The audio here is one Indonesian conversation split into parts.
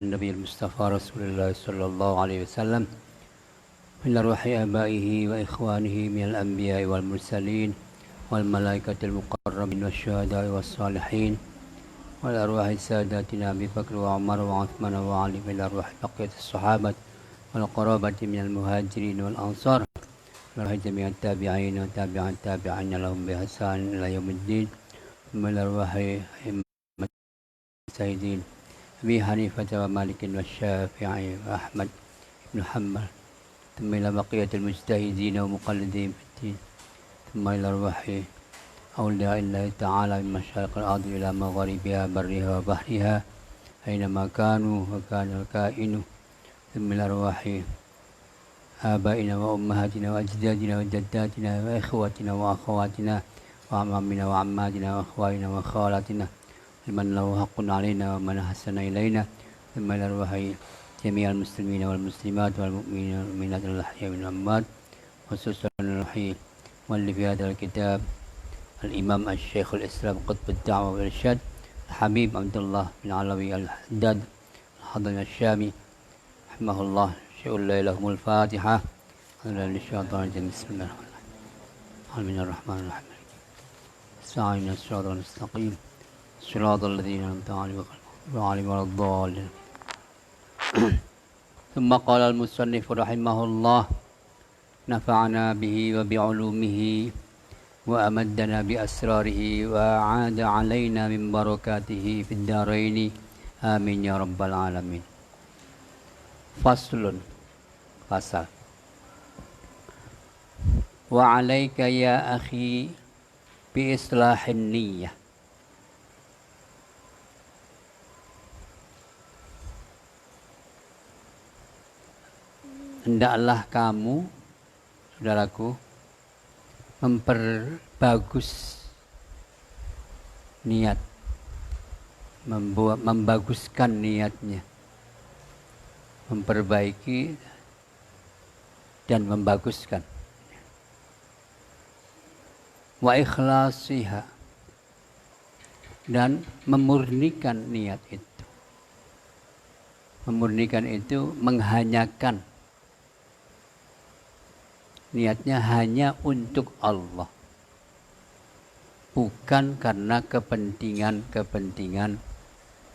النبي المصطفى رسول الله صلى الله عليه وسلم من أرواح آبائه وإخوانه من الأنبياء والمرسلين والملائكة المقربين والشهداء والصالحين والأرواح ساداتنا أبي بكر وعمر وعثمان وعلي من أرواح بقية الصحابة والقرابة من المهاجرين والأنصار والأرواح جميع التابعين وتابع التابعين لهم بإحسان إلى يوم الدين من أرواح السيدين أبي حنيفة ومالك والشافعي وأحمد بن حنبل ثم إلى بقية المجتهدين ومقلدين في الدين ثم إلى أرواح أولياء الله تعالى من مشارق الأرض إلى مغاربها برها وبحرها أينما كانوا وكان الكائن ثم إلى أرواح آبائنا وأمهاتنا وأجدادنا وجداتنا وإخوتنا وأخواتنا وأعمامنا وعماتنا وأخوالنا وخالاتنا لمن له حق علينا ومن أحسن إلينا ثم إلى أرواح جميع المسلمين والمسلمات والمؤمنين والمؤمنات الأحياء والأموات خصوصا الوحي واللي في هذا الكتاب الإمام الشيخ الإسلام قطب الدعوة والإرشاد الحبيب عبد الله بن علوي الحداد الحضرمي الشامي رحمه الله شيء الله لهم الفاتحة للشيطان الرجيم بسم الله الرحمن الرحيم استعين الصراط المستقيم صراط الذين أنعمت عليهم ولا الضالين ثم قال المصنف رحمه الله نفعنا به وبعلومه وأمدنا بأسراره وأعاد علينا من بركاته في الدارين آمين يا رب العالمين. فصل وعليك يا أخي بإصلاح النية. Hendaklah kamu, saudaraku, memperbagus niat, membaguskan niatnya, memperbaiki dan membaguskan. Wa ikhlasiha, dan memurnikan niat itu. Memurnikan itu menghanyakan. Niatnya hanya untuk Allah, bukan karena kepentingan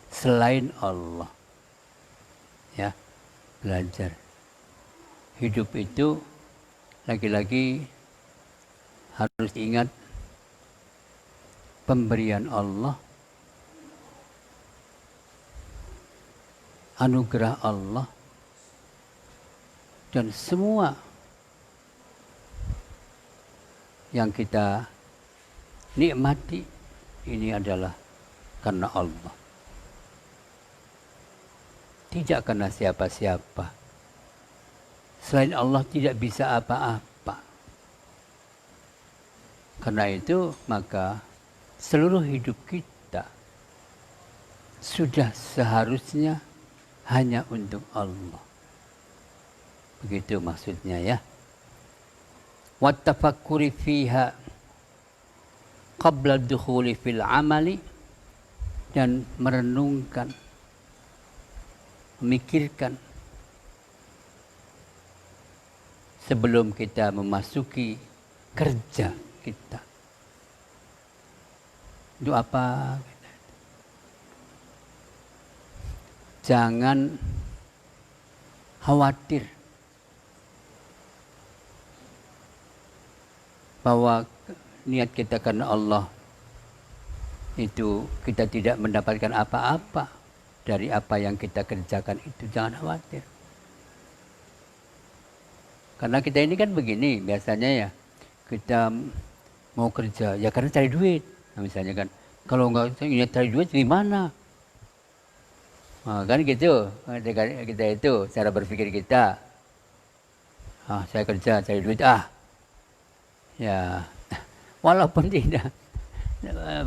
selain Allah. Ya, belajar. Hidup itu lagi-lagi harus ingat pemberian Allah, anugerah Allah, dan semua yang kita nikmati ini adalah karena Allah. Tidak karena siapa-siapa. Selain Allah tidak bisa apa-apa. Karena itu maka seluruh hidup kita sudah seharusnya hanya untuk Allah. Begitu maksudnya ya. Wattafakkuri fiha qabla dukhuli fil amali, dan merenungkan, memikirkan sebelum kita memasuki kerja kita. Itu apa? Jangan khawatir bahwa niat kita karena Allah itu kita tidak mendapatkan apa-apa dari apa yang kita kerjakan itu. Jangan khawatir. Karena kita ini kan begini biasanya ya, kita mau kerja ya karena cari duit. Nah, misalnya kan kalau nggak niat cari duit gimana? Nah, kan gitu kita itu cara berpikir kita. Saya kerja cari duit ya, walaupun tidak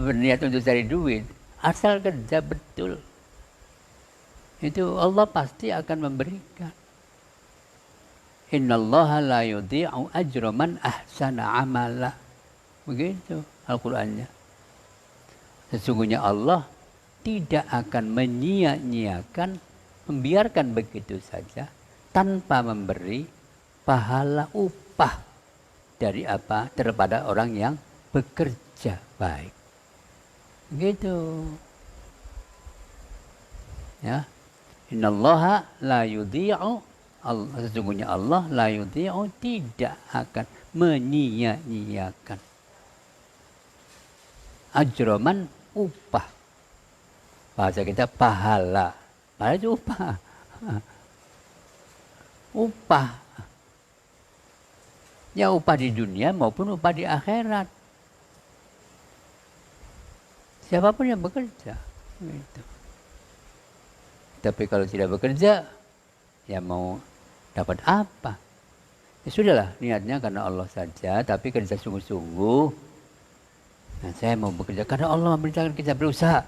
berniat untuk cari duit, asal kerja betul, itu Allah pasti akan memberikan. Innallaha la yudhi'u ajra man ahsana amala. Begitu Al-Qur'annya. Sesungguhnya Allah tidak akan menyia-nyiakan membiarkan begitu saja tanpa memberi pahala upah dari apa daripada orang yang bekerja baik. Gitu. Ya. Innallaha la yudhi'u, sesungguhnya Allah la yudhi'u, tidak akan menyia-nyiakan ajroman, upah. Bahasa kita pahala. Pahala itu upah. Upah. Ya upah di dunia maupun upah di akhirat. Siapapun yang bekerja. Gitu. Tapi kalau tidak bekerja, ya mau dapat apa? Ya sudahlah, niatnya karena Allah saja, tapi kerja sungguh-sungguh. Nah, saya mau bekerja karena Allah memerintahkan kita berusaha.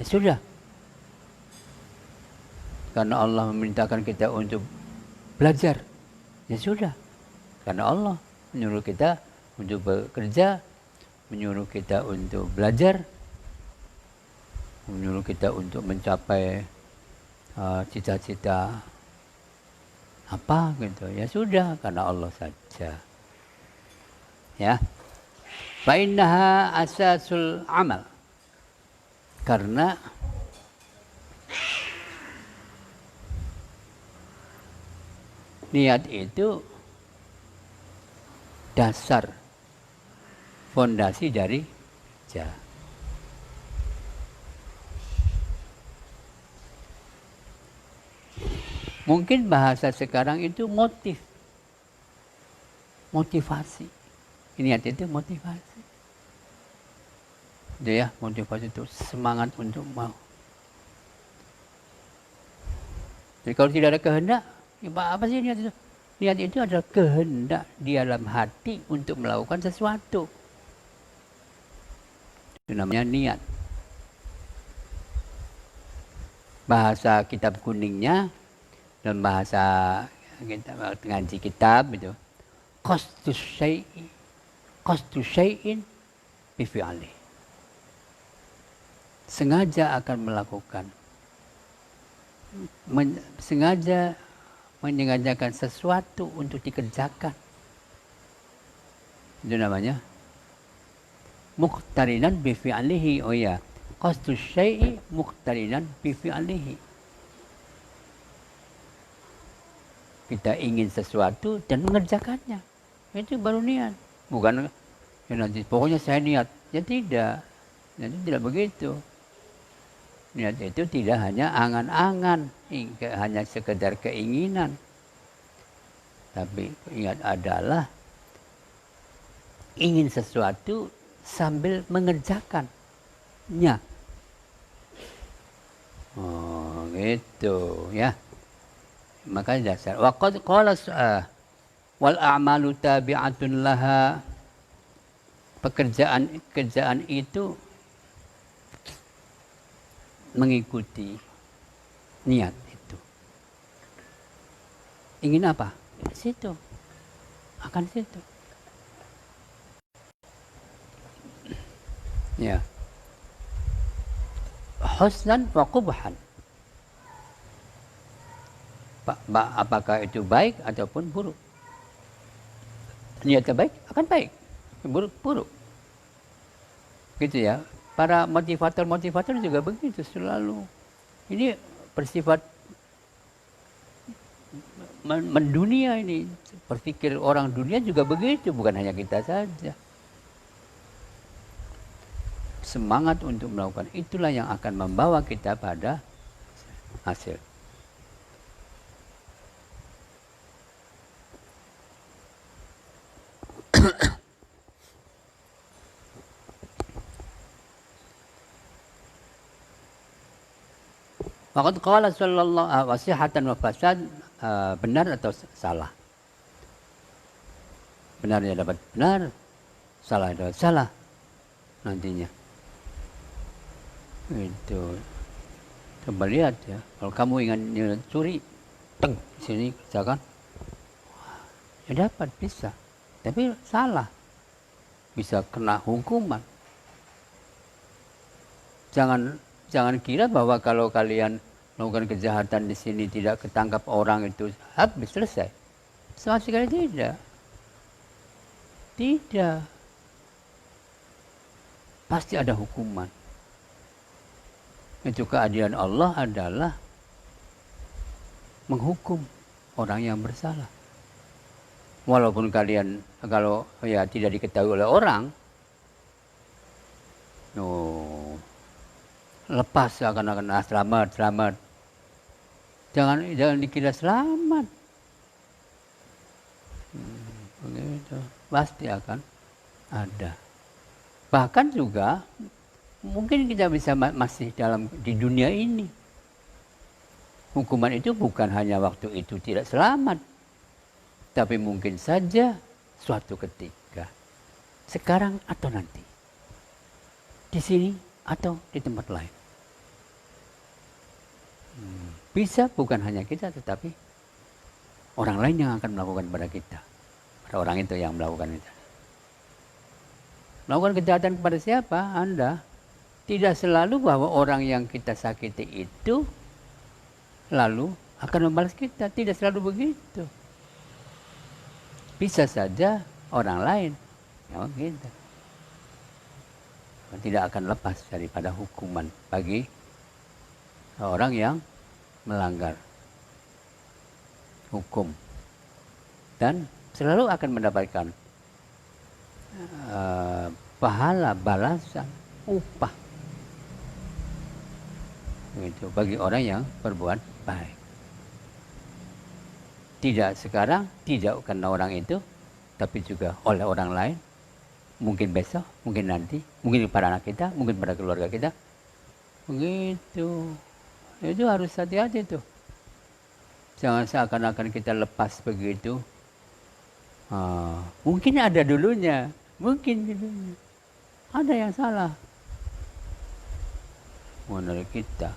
Ya sudah. Karena Allah memerintahkan kita untuk belajar. Ya sudah. Karena Allah menyuruh kita untuk bekerja, menyuruh kita untuk belajar, menyuruh kita untuk mencapai cita-cita apa gitu. Ya sudah, karena Allah saja. Ya. Fa innaha asasul amal. Karena niat itu dasar fondasi dari kerja. Mungkin bahasa sekarang itu motivasi. Niat itu motivasi. Itu ya, motivasi itu semangat untuk mau. Jadi kalau tidak ada kehendak, apa sih niat itu? Niat itu adalah kehendak di dalam hati untuk melakukan sesuatu. Itu namanya niat. Bahasa kitab kuningnya dan bahasa kita ngaji kitab itu, qasdus syai'in bifi'ali. Sengaja akan melakukan, sengaja menyengajakan sesuatu untuk dikerjakan. Itu namanya muqtarinan bifi'alihi. Oh ya, qasdus syai'i muqtarinan bifi'alihi. Kita ingin sesuatu dan mengerjakannya. Itu baru niat. Bukan ya nanti pokoknya saya niat. Ya tidak. Nanti tidak begitu. Niat itu tidak hanya angan-angan, hanya sekedar keinginan. Tapi ingat adalah ingin sesuatu sambil mengerjakannya. Oh, gitu ya. Makanya dasar. Wa qad qala wal a'malu tabi'atun laha. Pekerjaan itu mengikuti niat itu. Ingin apa? Situ. Akan situ. Ya. Husnan wa qubhan. Apakah itu baik ataupun buruk? Niatnya baik akan baik. Buruk, buruk. Gitu ya. Para motivator juga begitu selalu. Ini bersifat mendunia ini. Berpikir orang dunia juga begitu, bukan hanya kita saja. Semangat untuk melakukan itulah yang akan membawa kita pada hasil. Waqad qala sallallahu wasihatan wa fasad, benar atau salah. Benarnya dapat benar, salah dapat salah nantinya. Itu. Coba lihat ya, kalau kamu ingin curi, sini kerjakan, ya dapat bisa, tapi salah, bisa kena hukuman. Jangan kira bahwa kalau kalian melakukan kejahatan di sini tidak ketangkap orang itu habis selesai. Sama sekali tidak. Tidak. Pasti ada hukuman. Itu keadilan Allah adalah menghukum orang yang bersalah. Walaupun kalian kalau ya tidak diketahui oleh orang, lepas akan selamat. Jangan dikira selamat. Begitu. Pasti akan ada. Bahkan juga mungkin kita bisa masih di dunia ini. Hukuman itu bukan hanya waktu itu tidak selamat, tapi mungkin saja suatu ketika, sekarang atau nanti, di sini atau di tempat lain. Bisa bukan hanya kita, tetapi orang lain yang akan melakukan pada kita. Pada orang itu yang melakukan itu. Melakukan kejahatan kepada siapa? Anda. Tidak selalu bahwa orang yang kita sakiti itu lalu akan membalas kita. Tidak selalu begitu. Bisa saja orang lain yang kita tidak akan lepas daripada hukuman bagi orang yang melanggar hukum dan selalu akan mendapatkan pahala, balasan, upah itu bagi orang yang berbuat baik. Tidak sekarang, tidak karena orang itu, tapi juga oleh orang lain. Mungkin besok, mungkin nanti, mungkin pada anak kita, mungkin pada keluarga kita. Begitu. Itu harus hati-hati tuh. Jangan seakan-akan kita lepas begitu. Mungkin ada dulunya. Ada yang salah. Menurut kita.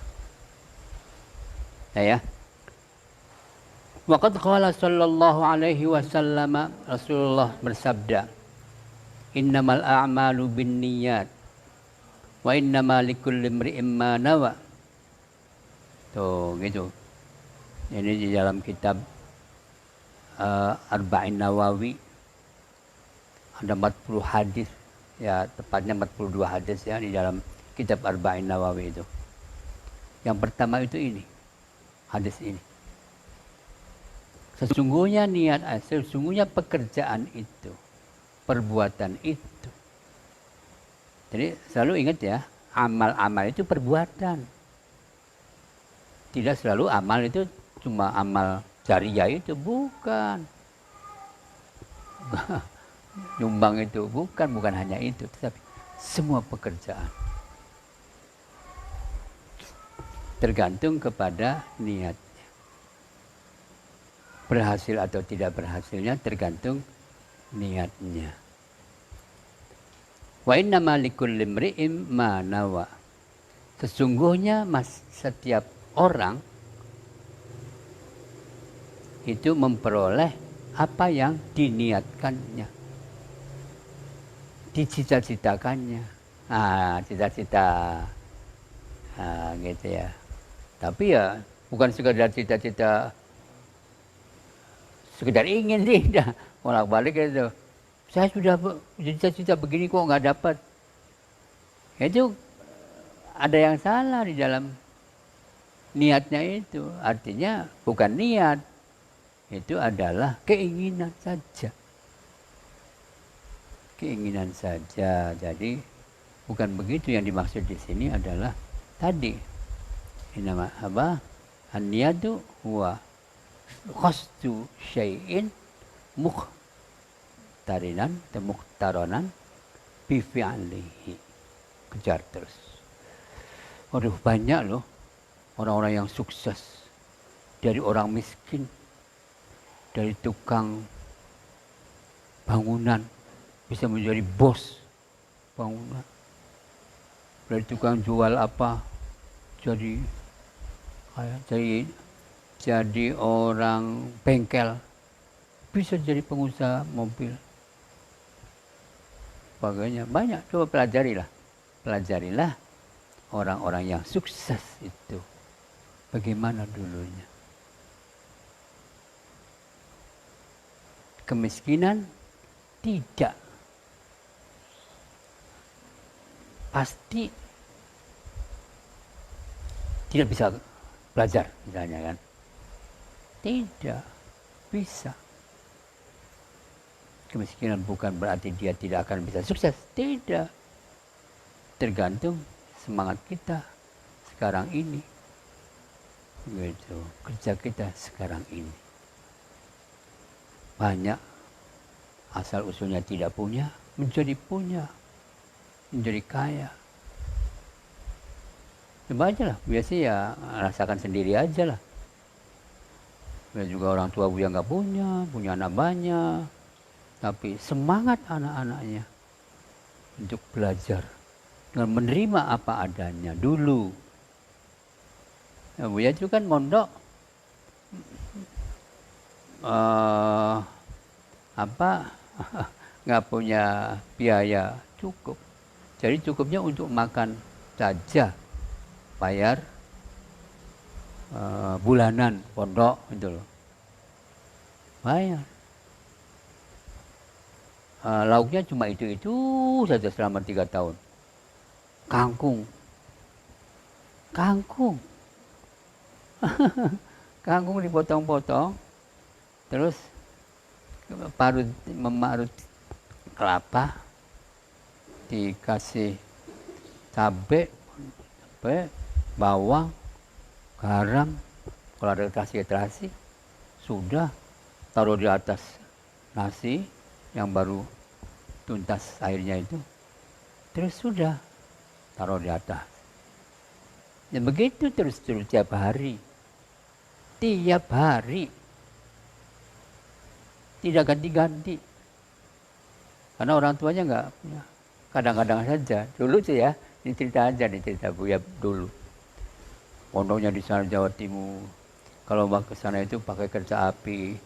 Ya. Waqad qala sallallahu alaihi wasallam, Rasulullah bersabda, "Innamal a'malu binniyat wa innamal likulli imri'in ma nawa." Tuh, gitu. Ini di dalam kitab Arba'in Nawawi ada 40 hadis, ya tepatnya 42 hadis ya di dalam kitab Arba'in Nawawi itu. Yang pertama itu ini, hadis ini. Sesungguhnya sesungguhnya pekerjaan itu, perbuatan itu. Jadi selalu ingat ya, amal-amal itu perbuatan. Tidak selalu amal itu cuma amal jariah itu, bukan. Nyumbang itu bukan hanya itu, tetapi semua pekerjaan. Tergantung kepada niatnya. Berhasil atau tidak berhasilnya tergantung niatnya. Wa innama likulli imri'in ma nawa. Sesungguhnya setiap orang itu memperoleh apa yang diniatkannya, dicita-citakannya. Cita-cita, gitu ya. Tapi ya bukan sekedar cita-cita, sekedar ingin tidak, bolak-balik itu. Saya sudah cita-cita begini kok nggak dapat. Itu ada yang salah di dalam niatnya itu. Artinya bukan niat, itu adalah keinginan saja. Keinginan saja. Jadi bukan begitu yang dimaksud di sini adalah tadi. Ini nama apa? An-niyatu huwa qasdu syai'in muqtarinan atau muqtaronan bi fi'lihi. Kejar terus. Waduh, banyak loh orang-orang yang sukses, dari orang miskin, dari tukang bangunan bisa menjadi bos bangunan, dari tukang jual apa jadi orang bengkel, bisa jadi pengusaha mobil, sebagainya. Banyak, coba pelajarilah orang-orang yang sukses itu. bagaimana dulunya. Kemiskinan tidak pasti tidak bisa belajar misalnya kan. Tidak bisa. Kemiskinan bukan berarti dia tidak akan bisa sukses. Tidak. Tergantung semangat kita sekarang ini. Gitu. Kerja kita sekarang ini. Banyak asal usulnya tidak punya, menjadi punya. Menjadi kaya. Coba aja lah, biasa ya rasakan sendiri aja lah. Ya juga orang tua Buya nggak punya anak banyak. Tapi semangat anak-anaknya untuk belajar. Dengan menerima apa adanya dulu. Ya, Buya itu kan mondok. Nggak punya biaya cukup. Jadi cukupnya untuk makan saja. Bayar bulanan pondok gitu loh. Bayar. Lauknya cuma itu saja selama 3 tahun. Kangkung. Kangkung dipotong-potong, terus memarut kelapa, dikasih cabai, bawang, garam, kalau ada terasi, sudah taruh di atas nasi yang baru tuntas airnya itu, terus sudah taruh di atas. Dan begitu terus tiap hari, tidak ganti-ganti, karena orang tuanya nggak punya. Kadang-kadang saja, dulu sih ya, ini cerita Buya dulu. Pondoknya di sana Jawa Timur. Kalau mau ke sana itu pakai kereta api.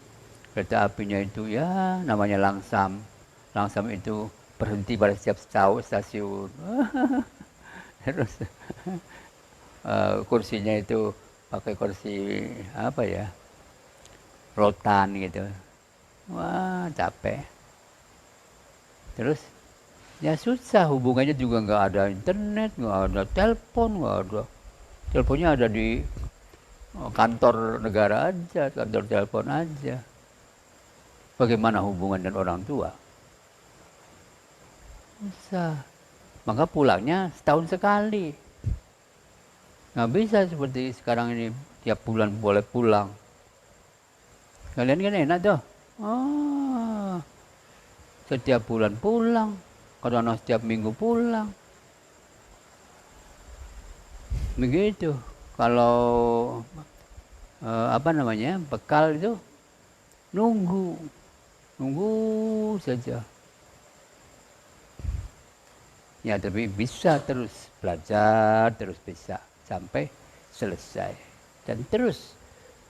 Kereta apinya itu ya namanya langsam. Langsam itu berhenti pada setiap stasiun. Terus kursinya itu pakai kursi apa ya, rotan gitu. Wah capek. Terus ya susah, hubungannya juga nggak ada internet, nggak ada telepon, nggak ada. Teleponnya ada di kantor negara aja, kantor telepon aja. Bagaimana hubungan dengan orang tua? Susah. Maka pulangnya setahun sekali. Nggak bisa seperti sekarang ini tiap bulan boleh pulang. Kalian kan enak tuh. Setiap bulan pulang. Kadang setiap minggu pulang. Begitu. Kalau bekal itu nunggu saja. Ya tapi bisa terus belajar, terus bisa sampai selesai. Dan terus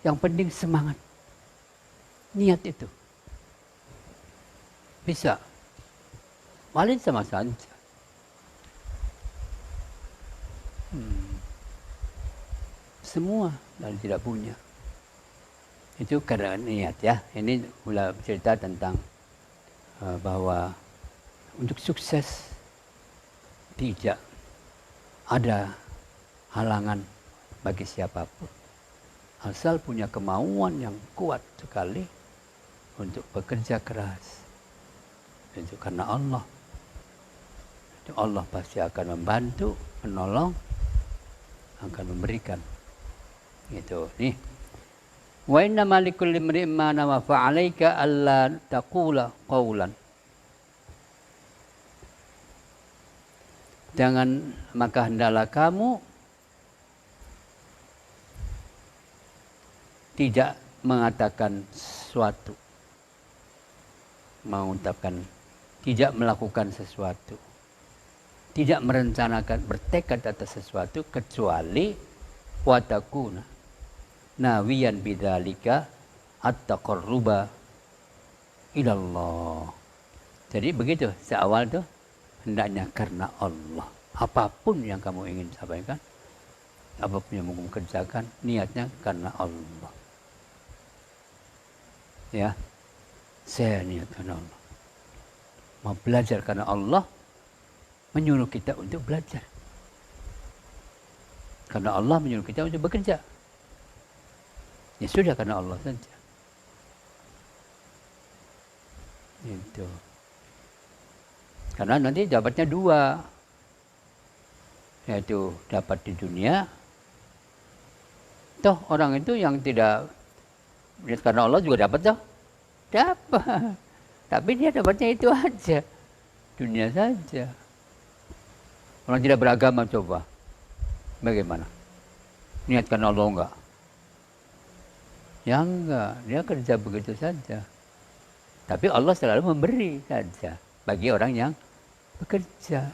yang penting semangat. Niat itu. Bisa. Paling sama saja. Semua dan tidak punya. Itu karena niat ya. Ini mulai cerita tentang bahwa untuk sukses tidak ada halangan bagi siapapun. Asal punya kemauan yang kuat sekali untuk bekerja keras. Itu karena Allah. Itu Allah pasti akan membantu, menolong, akan memberikan. Gitu. Nih. Wa inna malikul limri'in ma nawa fa'alaika alla taqula qawlan. Jangan, maka hendaklah kamu tidak mengatakan sesuatu, mengucapkan, tidak melakukan sesuatu, tidak merencanakan, bertekad atas sesuatu kecuali watakuna nawiyan bidzalika at-taqarruba ilallah. Jadi begitu seawal tuh, hendaknya karena Allah. Apapun yang kamu ingin sampaikan, apapun yang mau kerjakan, niatnya karena Allah. Ya, saya niat karena Allah. Mau belajar karena Allah, menyuruh kita untuk belajar. Karena Allah menyuruh kita untuk bekerja. Ya sudah, karena Allah saja. Itu. Karena nanti dapatnya dua. Yaitu dapat di dunia. Toh orang itu yang tidak lihat karena Allah juga dapat toh. Dapat. Tapi dia dapatnya itu aja. Dunia saja. Orang tidak beragama coba. Bagaimana? Niat karena Allah enggak? Ya enggak. Dia kerja begitu saja. Tapi Allah selalu memberi saja. Bagi orang yang bekerja.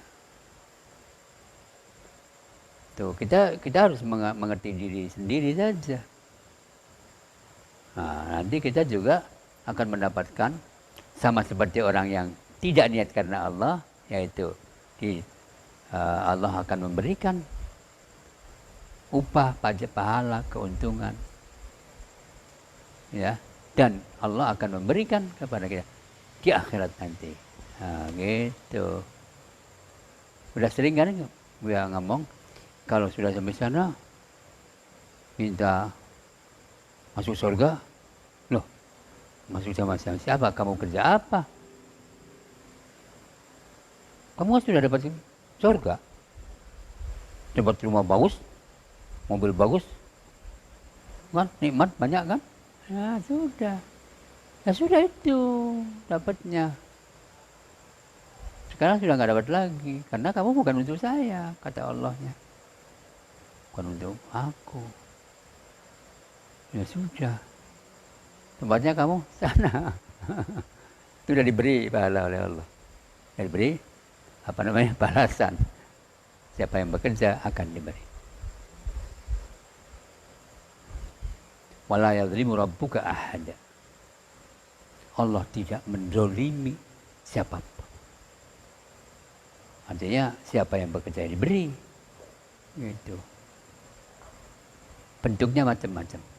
Tuh, kita harus mengerti diri sendiri saja. Nah, nanti kita juga akan mendapatkan sama seperti orang yang tidak niat karena Allah, yaitu Allah akan memberikan upah, pajak, pahala, keuntungan, ya, dan Allah akan memberikan kepada kita di akhirat nanti. Nah, gitu. Udah sering kan gue ngomong, kalau sudah sampai sana minta masuk surga. Loh, masuk sama siapa? Kamu kerja apa? Kamu sudah dapat surga, dapat rumah bagus, mobil bagus, kan nikmat banyak kan? Ya sudah, ya sudah itu dapatnya. Sekarang sudah nggak dapat lagi, karena kamu bukan untuk saya, kata Allahnya, bukan untuk aku. Ya sudah, tempatnya kamu sana. Sudah diberi pahala oleh Allah, sudah diberi balasan. Siapa yang bekerja akan diberi. Wala yadzlimu rabbuka ahada. Allah tidak menzalimi siapapun. Artinya siapa yang bekerja diberi. Gitu. Bentuknya macam-macam.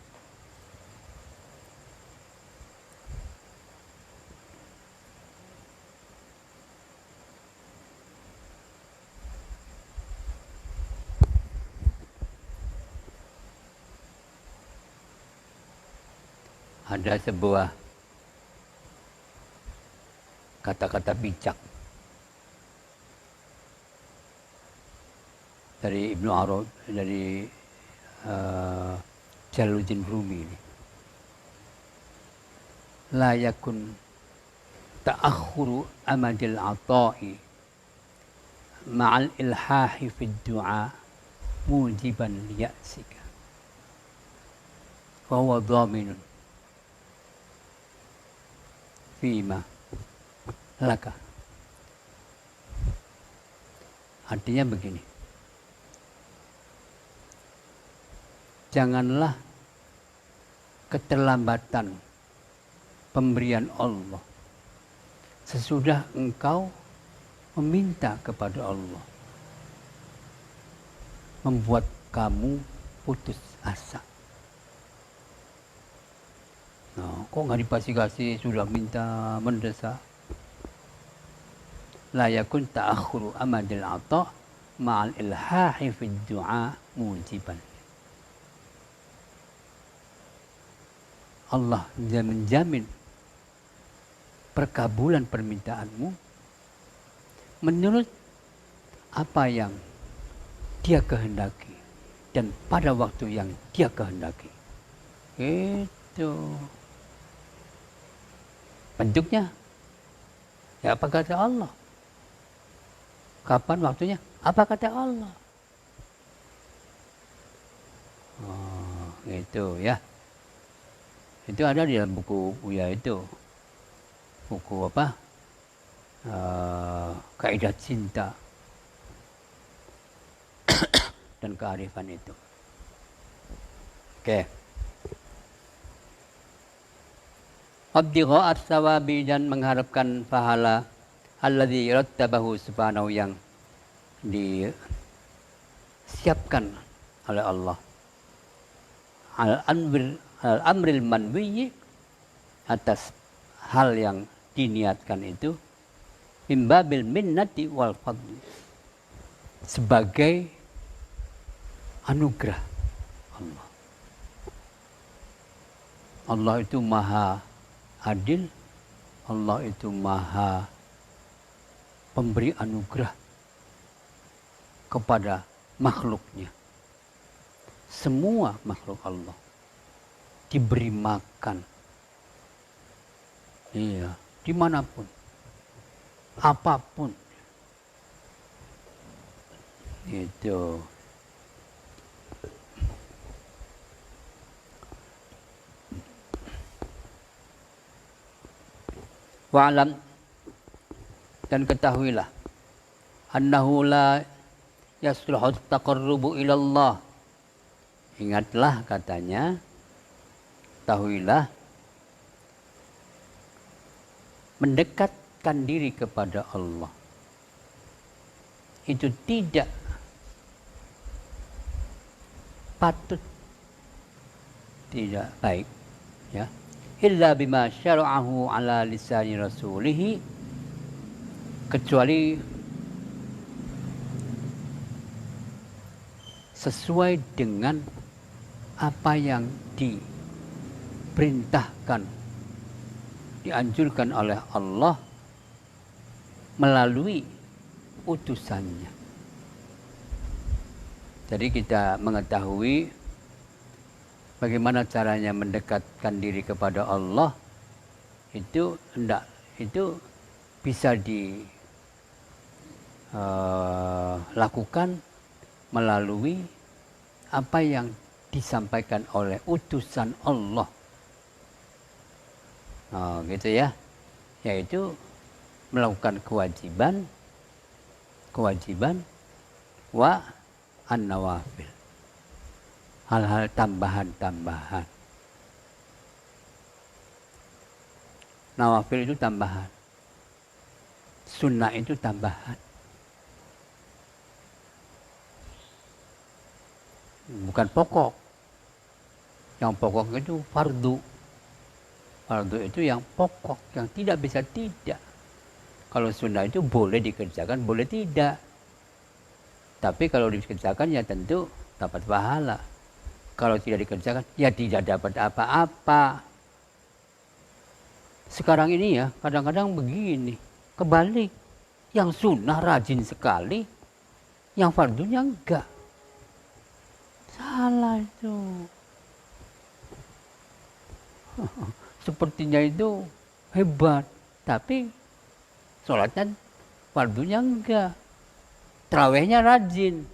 Ada sebuah kata-kata bijak dari Ibnu Arabi, dari Jalaluddin Rumi ini. La yakun ta'akhuru amadil ata'i ma'al ilhahi fid du'a mujiban liya'sika wa huwa dhaminun fima laka. Artinya begini, janganlah keterlambatan pemberian Allah sesudah engkau meminta kepada Allah membuat kamu putus asa. Nah, kok nggak dikasih sudah minta mendesak. La yakun ta'akhuru amadil ata' ma'al ilhahi fid du'a mujiban. Allah menjamin perkabulan permintaanmu menurut apa yang Dia kehendaki dan pada waktu yang Dia kehendaki. Itu bentuknya. Ya apa kata Allah? Kapan waktunya? Apa kata Allah? Oh, itu ya. Itu ada di dalam buku Buya itu. Buku apa? Kaidah cinta dan kearifan itu. Oke. Abdigha as-sawabi, dan mengharapkan pahala alladzi rattabahu subhanahu, yang disiapkan oleh Allah. Al-amril manwiyyi, atas hal yang diniatkan itu, mimbabil minnati wal fadli, sebagai anugerah Allah. Allah itu maha adil, Allah itu maha pemberi anugerah kepada makhluknya. Semua makhluk Allah diberi makan. Iya, dimanapun, apapun. Itu. Wa'alam, dan ketahuilah, annahu la yasluhu taqarrubu ilallah. Ingatlah katanya, ketahuilah, mendekatkan diri kepada Allah itu tidak patut, tidak baik, ya, illa bima syara'ahu ala lisani rasulih, kecuali sesuai dengan apa yang diperintahkan, dianjurkan oleh Allah melalui utusannya. Jadi kita mengetahui bagaimana caranya mendekatkan diri kepada Allah, itu bisa dilakukan melalui apa yang disampaikan oleh utusan Allah. Gitu ya, yaitu melakukan kewajiban wa an-nawafil, hal-hal tambahan. Nawafil itu tambahan, sunnah itu tambahan, bukan pokok. Yang pokok itu fardu. Fardu itu yang pokok, yang tidak bisa tidak. Kalau sunnah itu boleh dikerjakan, boleh tidak. Tapi kalau dikerjakan ya tentu dapat pahala. Kalau tidak dikerjakan ya tidak dapat apa-apa. Sekarang ini ya kadang-kadang begini, kebalik. Yang sunnah rajin sekali, yang fardunya enggak. Salah itu. Sepertinya itu hebat, tapi sholatnya fardunya enggak. Terawihnya rajin.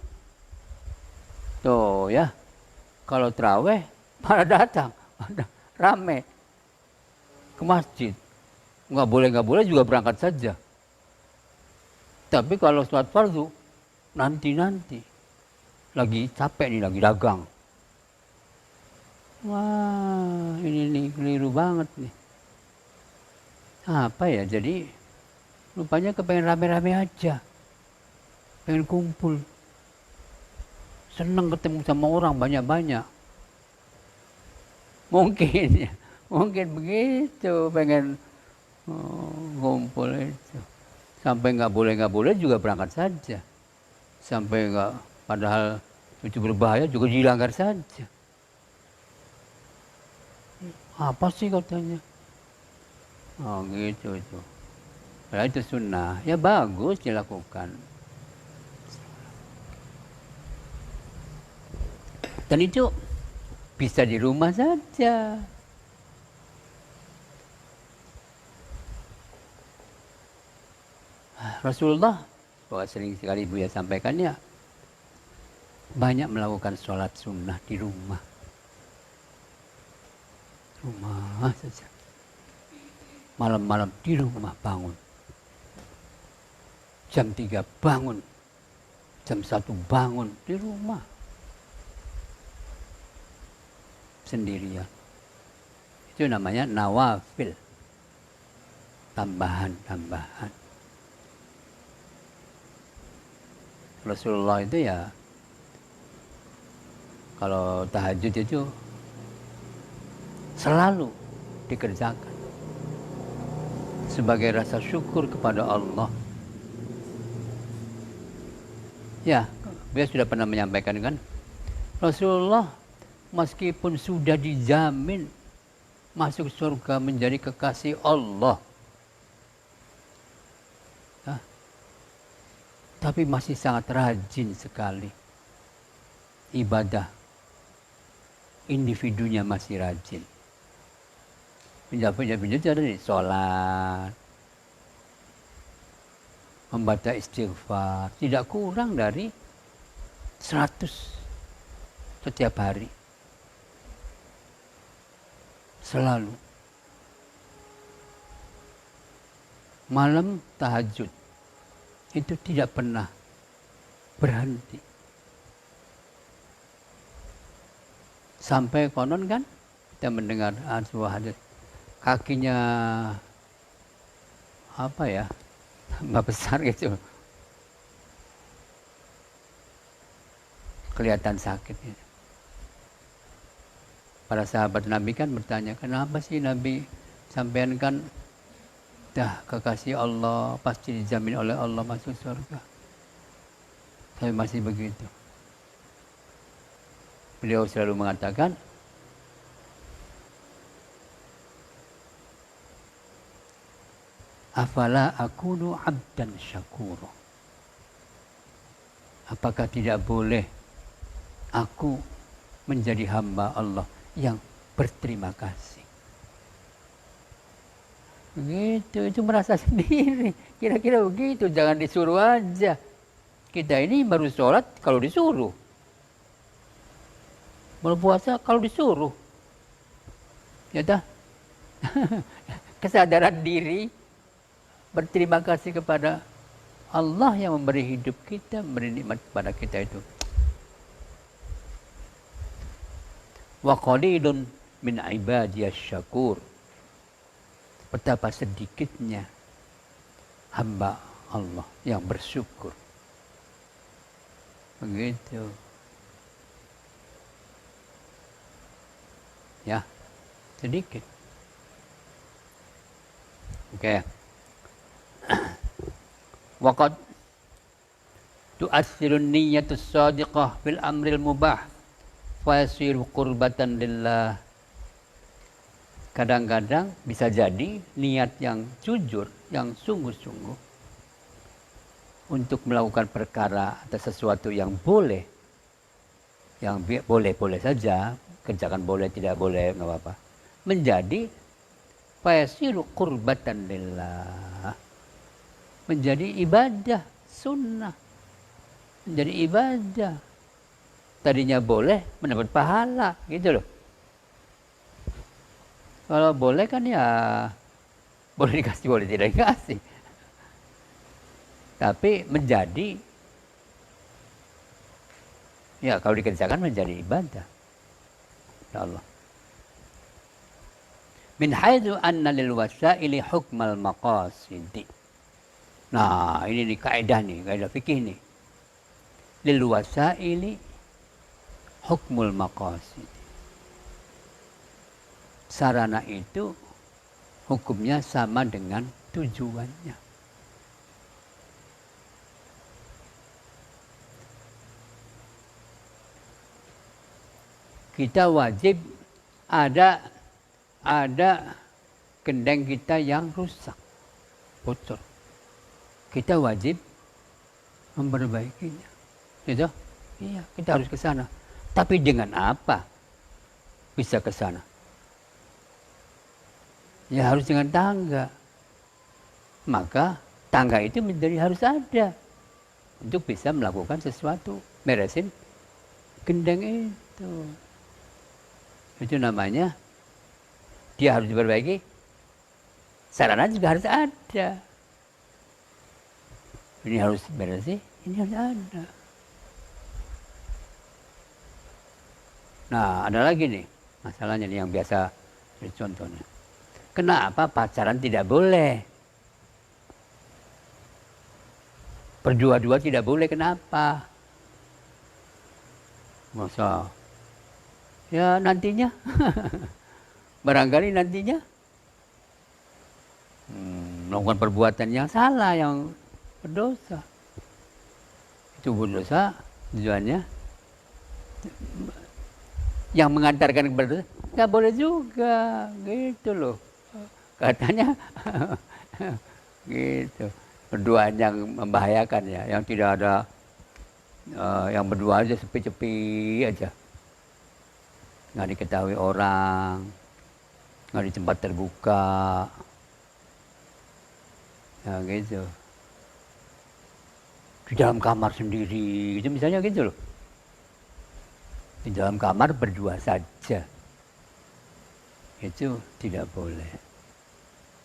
Tuh ya, kalau terawih pada datang, rame ke masjid. Nggak boleh juga berangkat saja. Tapi kalau sholat fardu, nanti. Lagi capek nih, lagi dagang. Wah, ini nih keliru banget nih. Apa ya, jadi rupanya kepengen rame-rame aja. Pengen kumpul. Senang ketemu sama orang banyak-banyak. Mungkin begitu, pengen kumpul itu. Sampai nggak boleh juga berangkat saja. Sampai nggak, padahal itu berbahaya juga dilanggar saja. Apa sih katanya? Oh gitu itu. Padahal itu sunnah, ya bagus dilakukan. Dan itu bisa di rumah saja. Rasulullah, bahwa sering sekali Buya sampaikan ya, banyak melakukan sholat sunnah di rumah. Rumah saja. Malam-malam di rumah bangun. Jam 3 bangun. Jam 1 bangun di rumah. Sendirian. Itu namanya nawafil. Tambahan. Rasulullah itu ya Kalau tahajud itu selalu dikerjakan sebagai rasa syukur kepada Allah. Ya, beliau sudah pernah menyampaikan kan, Rasulullah meskipun sudah dijamin masuk surga menjadi kekasih Allah, ya, tapi masih sangat rajin sekali ibadah. Individunya masih rajin. Pindah-pindah dari sholat, membaca istighfar, tidak kurang dari 100 setiap hari. Selalu. Malam tahajud, itu tidak pernah berhenti. Sampai konon kan, kita mendengar sebuah hadis, kakinya apa ya, tambah besar gitu, kelihatan sakit. Para sahabat Nabi kan bertanya, kenapa sih Nabi sampean kan dah kekasih Allah, pasti dijamin oleh Allah masuk surga, tapi masih begitu. Beliau selalu mengatakan, afala akunu abdan syakura. Apakah tidak boleh aku menjadi hamba Allah yang berterima kasih? Begitu, itu merasa sendiri. Kira-kira begitu, jangan disuruh aja. Kita ini baru sholat kalau disuruh. Baru puasa kalau disuruh. Ya dah. Kesadaran diri, berterima kasih kepada Allah yang memberi hidup kita, memberi nikmat kepada kita itu. Wa qalilun min ibadiyas syakur. Betapa sedikitnya hamba Allah yang bersyukur. Begitu. Ya, sedikit. Oke. Waqad tu'athirun niyyatus shadiqah bil amril mubah fa yasiru qurbatan lillah. Kadang-kadang bisa jadi niat yang jujur, yang sungguh-sungguh untuk melakukan perkara atau sesuatu yang boleh, yang boleh-boleh saja, kerjakan boleh, tidak boleh, nggak apa-apa, menjadi fayasiru qurbatan lillah, menjadi ibadah sunnah, menjadi ibadah. Tadinya boleh mendapat pahala, gitu loh. Kalau boleh kan ya boleh dikasih, boleh tidak dikasih. Tapi menjadi, ya kalau dikerjakan menjadi ibadah. Ya Allah. Min haitsu anna lil wasaili hukmal maqasidi. Nah, ini nih kaidah fikih nih. Lil wasaili hukmul maqasidi. Sarana itu hukumnya sama dengan tujuannya. Kita wajib, ada gendeng kita yang rusak, bocor. Kita wajib memperbaikinya. Gitu? Iya, kita harus ke sana. Tapi dengan apa bisa ke sana? Ya harus dengan tangga. Maka tangga itu menjadi harus ada untuk bisa melakukan sesuatu, beresin gendeng itu. Itu namanya dia harus diperbaiki, sarana juga harus ada. Ini harus beresin, ini harus ada. Nah, ada lagi nih masalahnya nih yang biasa contohnya. Kenapa pacaran tidak boleh? Berdua-dua tidak boleh, kenapa? Masa Ya nantinya, barangkali nantinya melakukan perbuatan yang salah, yang berdosa. Itu berdosa tujuannya yang mengantarkan kepada dosa, nggak boleh juga, gitu loh. Katanya gitu. Berduaan yang membahayakan ya, yang tidak ada, yang berdua aja sepi-sepi aja. Nggak diketahui orang, nggak di tempat terbuka. Ya gitu. Di dalam kamar sendiri, gitu misalnya gitu loh. Di dalam kamar berdua saja. Itu tidak boleh.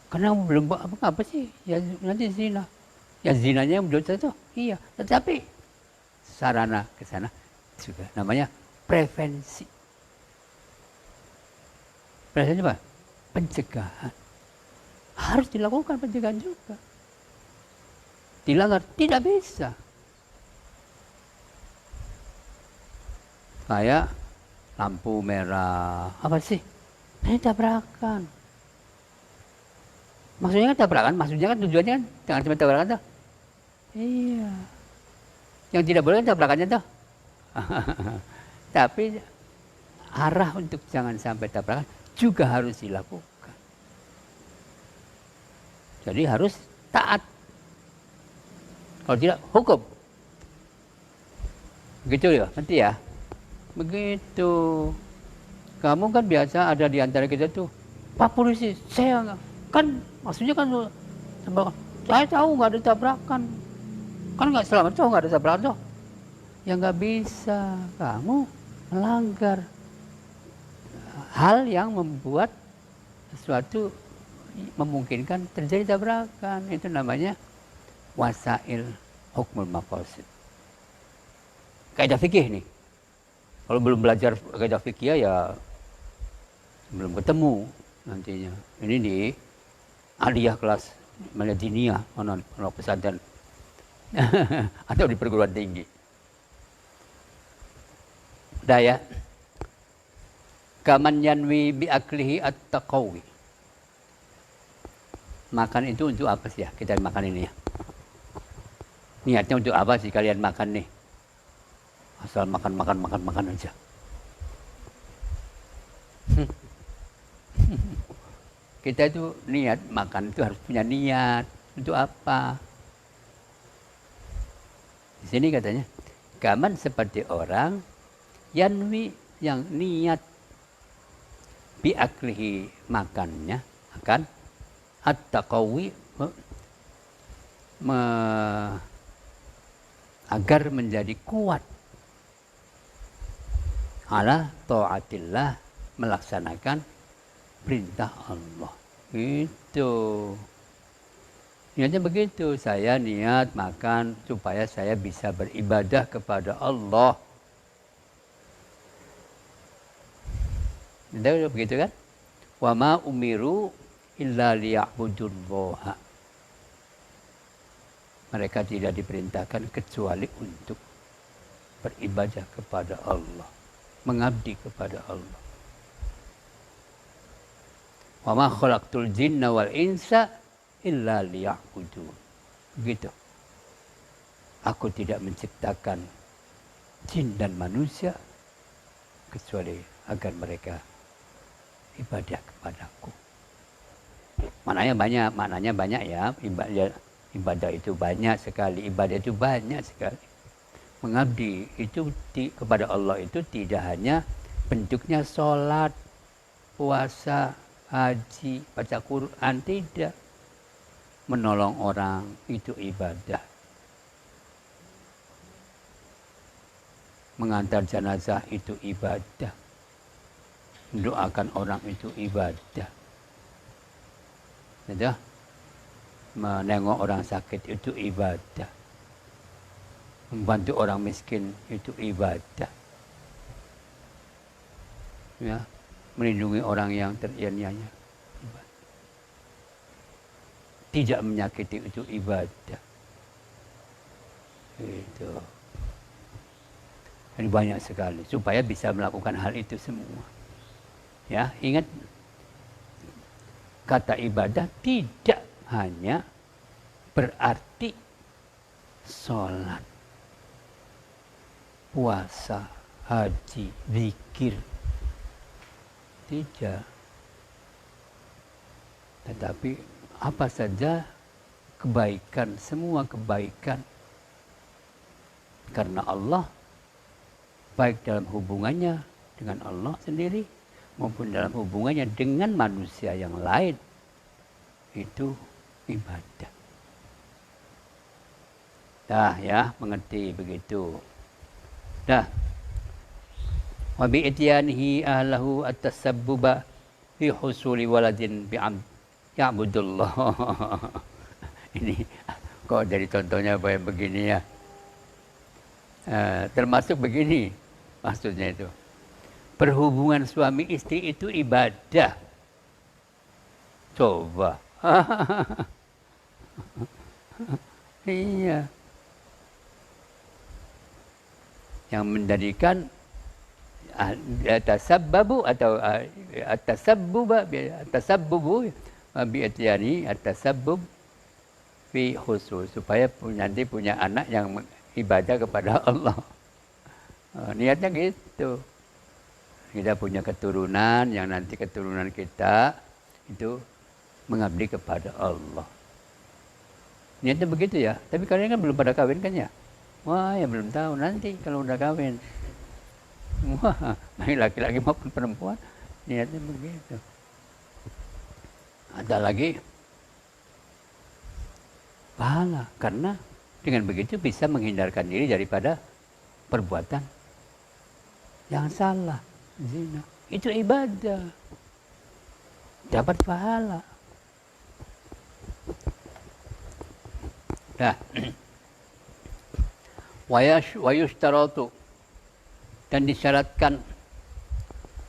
Karena belum apa sih, ya nanti zina. Ya zinanya yang berdosa itu, iya. Tetapi sarana ke sana juga namanya prevensi. Prevensi apa? Pencegahan. Harus dilakukan pencegahan juga. Dilanggar tidak bisa. Kayak lampu merah, apa sih? Ini tabrakan. Maksudnya kan tabrakan, maksudnya kan tujuannya kan jangan cuma tabrakan tuh. Iya. Yang tidak boleh kan tabrakannya tuh. Tapi arah untuk jangan sampai tabrakan juga harus dilakukan. Jadi harus taat. Kalau tidak, hukum. Begitu ya, nanti ya. Begitu. Kamu kan biasa ada di antara kita tuh, Pak Polisi, saya kan maksudnya kan saya tahu nggak ada tabrakan. Kan nggak selamat tahu nggak ada tabrakan tuh. Ya nggak bisa. Kamu melanggar hal yang membuat sesuatu memungkinkan terjadi tabrakan. Itu namanya wasail hukmul maqasid. Kaidah fikih nih. Kalau belum belajar kaidah fikih ya belum ketemu nantinya. Ini di aliyah kelas Madiniyah, pondok pesantren atau di perguruan tinggi. Udah ya. Kaman yanwi bi aklihi at-taqawi. Makan itu untuk apa sih ya? Kita makan ini ya. Niatnya untuk apa sih kalian makan nih? Asal makan aja. Kita itu niat makan itu harus punya niat. Untuk apa? Di sini katanya, kaman seperti orang yanwi yang niat biaklihi makannya akan at-taqawi agar menjadi kuat ala taatillah, melaksanakan perintah Allah. Itu niatnya begitu. Saya niat makan supaya saya bisa beribadah kepada Allah. Udah begitu kan? Wa ma umiru illa liya'budullaha. Mereka tidak diperintahkan kecuali untuk beribadah kepada Allah, mengabdi kepada Allah. Wa ma khalaqtul jinna wal insa illa liya'budun. Begitu. Aku tidak menciptakan jin dan manusia kecuali agar mereka ibadah kepadaku. Maknanya banyak ya. Ibadah itu banyak sekali. Ibadah itu banyak sekali. Mengabdi itu kepada Allah itu tidak hanya bentuknya sholat, puasa, haji, baca Quran, tidak. Menolong orang itu ibadah. Mengantar jenazah itu ibadah. Mendoakan orang itu ibadah. Gitu? Menengok orang sakit itu ibadah. Membantu orang miskin itu ibadah. Ya, melindungi orang yang teraniaya. Tidak menyakiti itu ibadah. Itu. Jadi banyak sekali supaya bisa melakukan hal itu semua. Ya, ingat kata ibadah tidak hanya berarti sholat, puasa, haji, zikir. Tidak. Tetapi apa saja kebaikan, semua kebaikan karena Allah, baik dalam hubungannya dengan Allah sendiri maupun dalam hubungannya dengan manusia yang lain, itu ibadah. Dah ya, mengerti begitu. Dah. Wa bi ityanihi ahlahu at-tasabbuba fi husuli waladin bi'am ya'budullah. Ini kok jadi contohnya kayak begini ya. Termasuk begini maksudnya itu. Berhubungan suami istri itu ibadah. Coba. Iya. Yang menjadikan tasabbabu atau tasabbubu bi'atyani at-tasabbub fi khusus, supaya nanti punya anak yang ibadah kepada Allah. Niatnya gitu. Kita punya keturunan yang nanti keturunan kita itu mengabdi kepada Allah. Niatnya begitu ya. Tapi kalian kan belum pada kawin kan ya? Wah, ya belum tahu nanti kalau udah kawin. Wah, baik laki-laki maupun perempuan niatnya begitu. Ada lagi pahala, karena dengan begitu bisa menghindarkan diri daripada perbuatan yang salah, zina. Itu ibadah, dapat pahala. Nah, wa yushtaratu, dan disyaratkan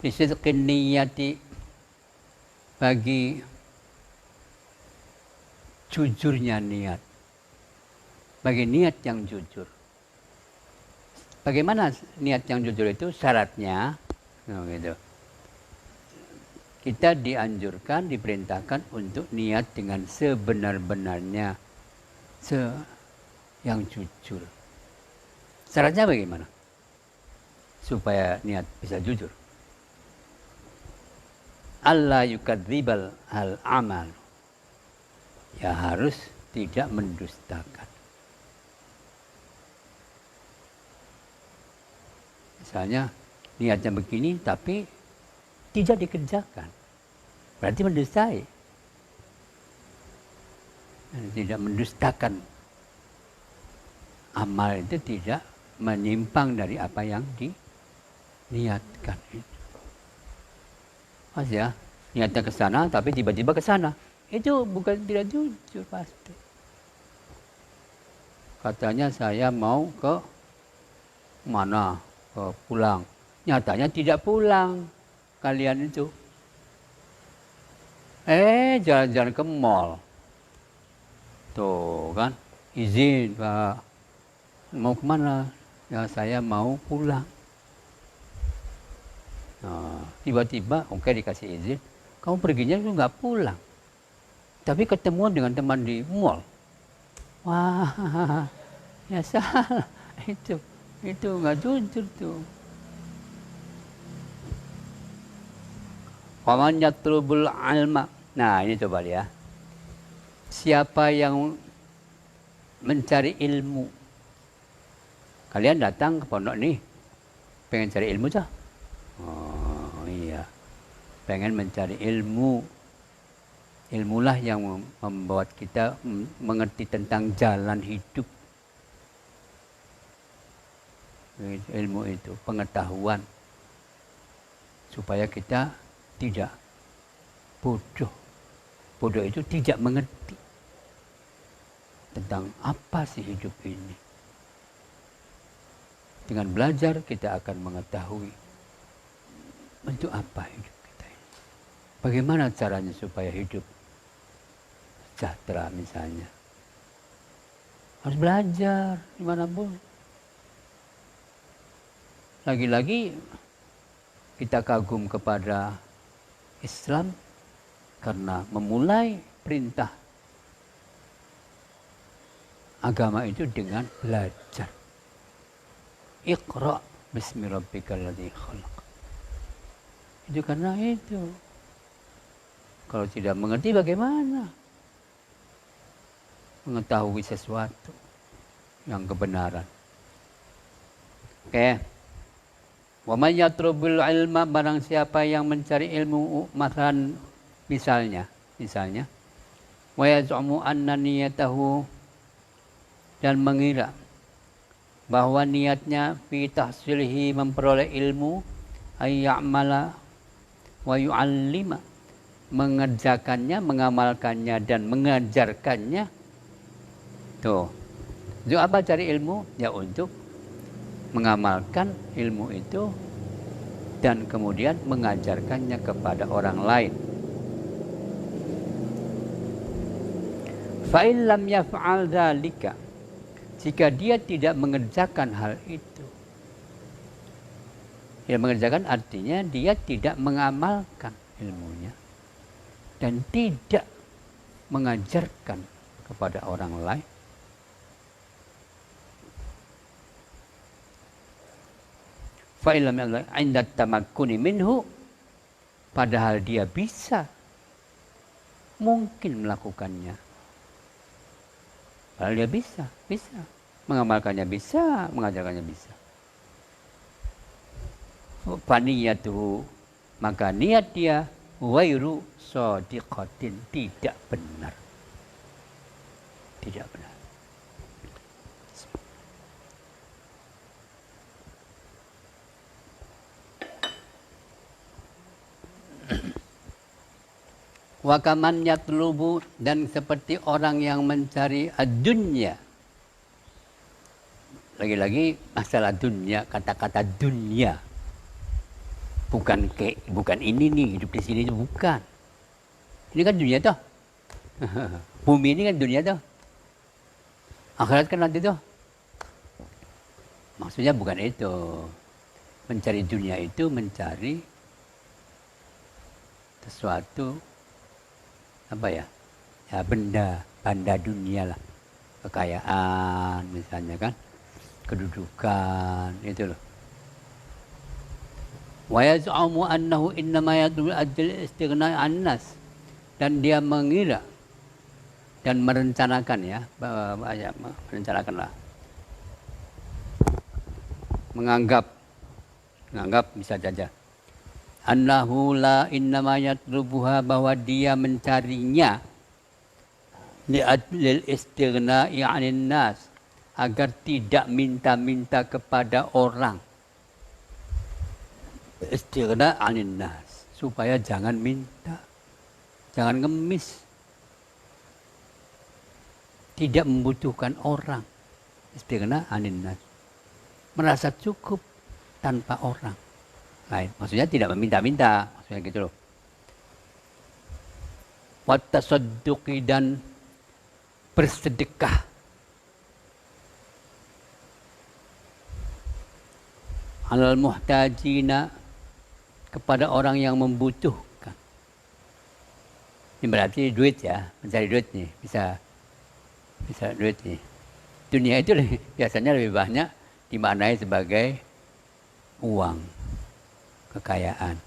disidqin niyati, bagi jujurnya niat, bagi niat yang jujur. Bagaimana niat yang jujur itu? Syaratnya gitu. Kita dianjurkan, diperintahkan untuk niat dengan sebenar-benarnya, yang jujur. Syaratnya bagaimana supaya niat bisa jujur? Allah yukadzibal al amal, ya harus tidak mendustakan. Misalnya niatnya begini tapi tidak dikerjakan, berarti mendustai. Tidak mendustakan. Amal itu tidak menyimpang dari apa yang diniatkan. Mas ya, niatnya ke sana tapi tiba-tiba ke sana. Itu bukan tidak jujur pasti. Katanya saya mau ke mana? Ke pulang. Nyatanya tidak pulang kalian itu. Jalan-jalan ke mall. Tuh kan, izin Pak. Mau kemana? Ya saya mau pulang. Nah, tiba-tiba oke dikasih izin. Kamu perginya itu nggak pulang. Tapi ketemuan dengan teman di mall. Wah, ya salah. Itu nggak jujur tuh. Waman yatlubul alma. Nah ini coba ya. Siapa yang mencari ilmu? Kalian datang ke pondok nih, pengen cari ilmu cah? Oh iya, pengen mencari ilmu. Ilmulah yang membuat kita mengerti tentang jalan hidup. Ilmu itu pengetahuan, supaya kita tidak bodoh. Bodoh itu tidak mengerti tentang apa sih hidup ini. Dengan belajar kita akan mengetahui untuk apa hidup kita ini. Bagaimana caranya supaya hidup sejahtera misalnya. Harus belajar dimanapun. lagi-lagi kita kagum kepada Islam karena memulai perintah agama itu dengan belajar. Iqra bismi rabbikal ladzi khalaq. Itu karena itu. Kalau tidak mengerti bagaimana mengetahui sesuatu yang kebenaran. Oke. Wa may yatlubul ilma, barang siapa yang mencari ilmu, misalnya wa yaz'umu anna niyatahu, dan mengira bahwa niatnya fi tahsilihi, memperoleh ilmu, ay ya'mala wa yu'allima, mengerjakannya, mengamalkannya dan mengajarkannya. Tuh. Untuk apa cari ilmu? Ya untuk mengamalkan ilmu itu dan kemudian mengajarkannya kepada orang lain. Fa in lam yaf'al dzalika, jika dia tidak mengerjakan hal itu. Tidak mengerjakan artinya dia tidak mengamalkan ilmunya dan tidak mengajarkan kepada orang lain. Fa in lam yaf'al 'inda tamakkuni minhu, padahal dia bisa mungkin melakukannya. Padahal dia bisa. Mengamalkannya bisa, mengajarkannya bisa. Faniyatuhu, maka niat dia wairu shadiqatin, tidak benar. Tidak benar. Wa kaman yatlubu, dan seperti orang yang mencari ad-dunya. Lagi-lagi masalah dunia, kata-kata dunia. Bukan ini nih, hidup di sini itu bukan. Ini kan dunia toh. Bumi ini kan dunia toh. Akhirat kan nanti toh. Maksudnya bukan itu. Mencari dunia itu mencari sesuatu, apa ya? Ya benda dunia lah. Kekayaan misalnya kan. Kedudukan, itu loh. Wa yaz'umu annahu innama yadul adil istighna 'an-nas, dan dia mengira dan merencanakan ya, merencanakanlah, menganggap bisa saja annahu la innama yatlubuha, bahwa dia mencarinya li'adlil istighna'i 'anil nas, agar tidak minta-minta kepada orang. Istighna 'anil nas, supaya jangan minta, jangan ngemis, tidak membutuhkan orang. Istighna 'anil nas, merasa cukup tanpa orang lain. Maksudnya tidak meminta-minta, maksudnya gitu loh. Wa tasadduqi, dan bersedekah. Alal muhtajina, kepada orang yang membutuhkan. Ini berarti duit ya, mencari duit nih, bisa duit nih. Dunia itu biasanya lebih banyak dimaknai sebagai uang, kekayaan.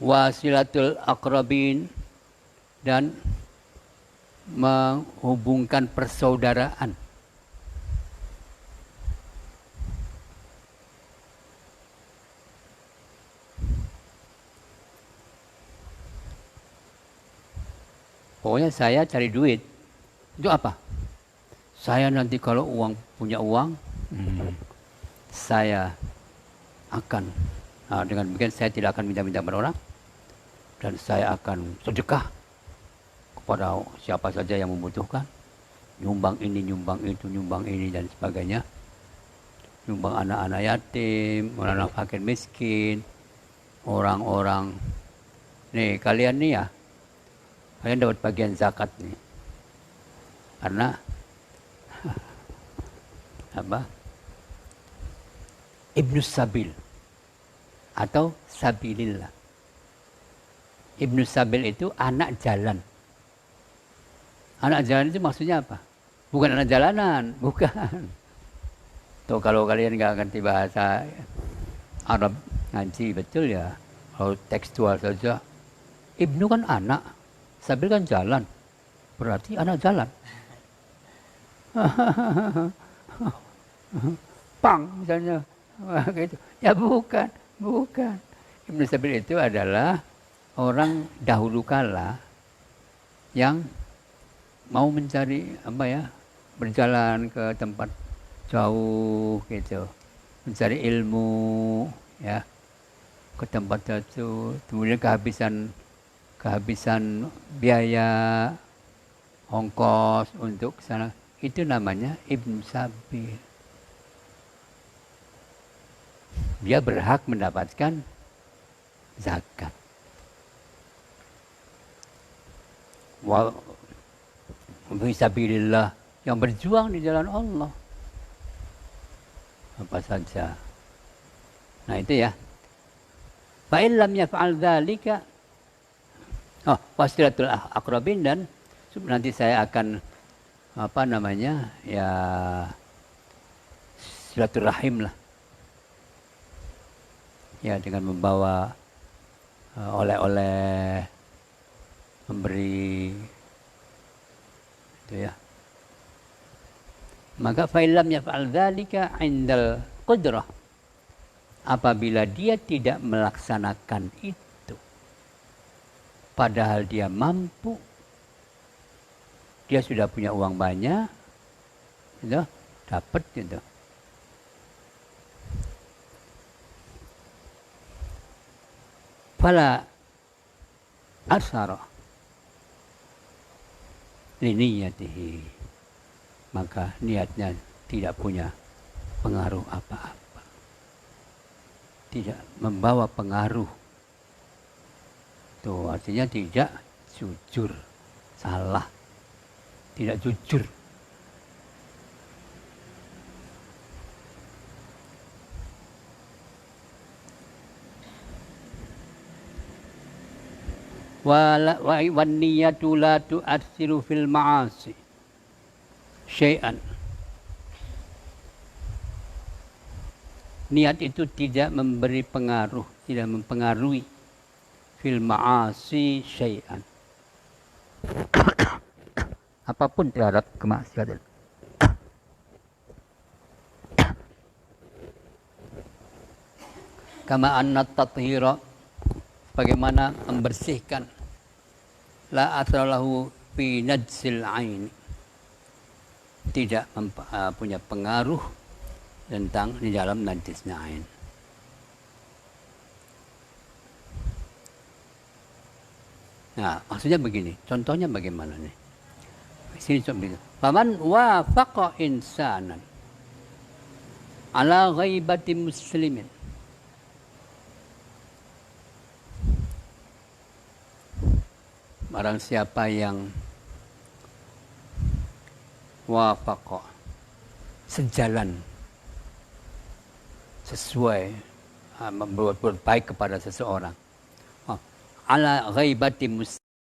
Wasilatul aqrabin, dan menghubungkan persaudaraan. Pokoknya saya cari duit. Itu apa? Saya nanti kalau punya uang, saya akan, dengan demikian saya tidak akan minta-minta kepada orang, dan saya akan sedekah kepada siapa saja yang membutuhkan. Nyumbang ini, nyumbang itu, nyumbang ini, dan sebagainya. Nyumbang anak-anak yatim, orang-orang fakir miskin, orang-orang. Nih, kalian nih ya, kalian dapat bagian zakat nih. Karena apa? Ibnu Sabil atau Sabilillah. Ibnu Sabil itu anak jalan. Anak jalan itu maksudnya apa? Bukan anak jalanan, bukan. Tuh kalau kalian nggak ngerti bahasa Arab ngaji betul ya. Kalau tekstual saja, Ibnu kan anak, Sabil kan jalan. Berarti anak jalan. Pang misalnya. Gitu. Ya bukan. Ibnu Sabil itu adalah orang dahulu kala yang mau mencari apa ya, berjalan ke tempat jauh gitu, mencari ilmu ya, ke tempat jauh, kemudian kehabisan biaya ongkos untuk ke sana, itu namanya Ibnu Sabil. Dia berhak mendapatkan zakat. Fisabilillah, yang berjuang di jalan Allah. Apa saja. Nah itu ya. Fa in lam yaf'al dzalika, wasilatul aqrabin, dan nanti saya akan apa namanya ya, silaturahim lah. Ya, dengan membawa oleh-oleh, memberi itu ya. Maka fa'ilam yaf'al dzalika 'indal qudrah, apabila dia tidak melaksanakan itu padahal dia mampu, dia sudah punya uang banyak, gitu, dapat gitu. Fala asara liniyatihi, maka niatnya tidak punya pengaruh apa-apa, tidak membawa pengaruh. Itu artinya tidak jujur, salah, tidak jujur. Wan niyatu la tu'atsiru fil ma'asi syai'an. Niat itu tidak memberi pengaruh, tidak mempengaruhi fil ma'asi syai'an, apapun terhadap kemaksiatan. Kama anna tathira, bagaimana membersihkan, la athralahu fi najsil ain, tidak punya pengaruh tentang di dalam najisnya ain. Nah, maksudnya begini, contohnya bagaimana nih? Sini contohnya. Faman wafaqa insanan ala ghaibati muslimin, barang siapa yang wafaqa, sejalan, sesuai, berbuat baik kepada seseorang, ala ghaibati muslimin,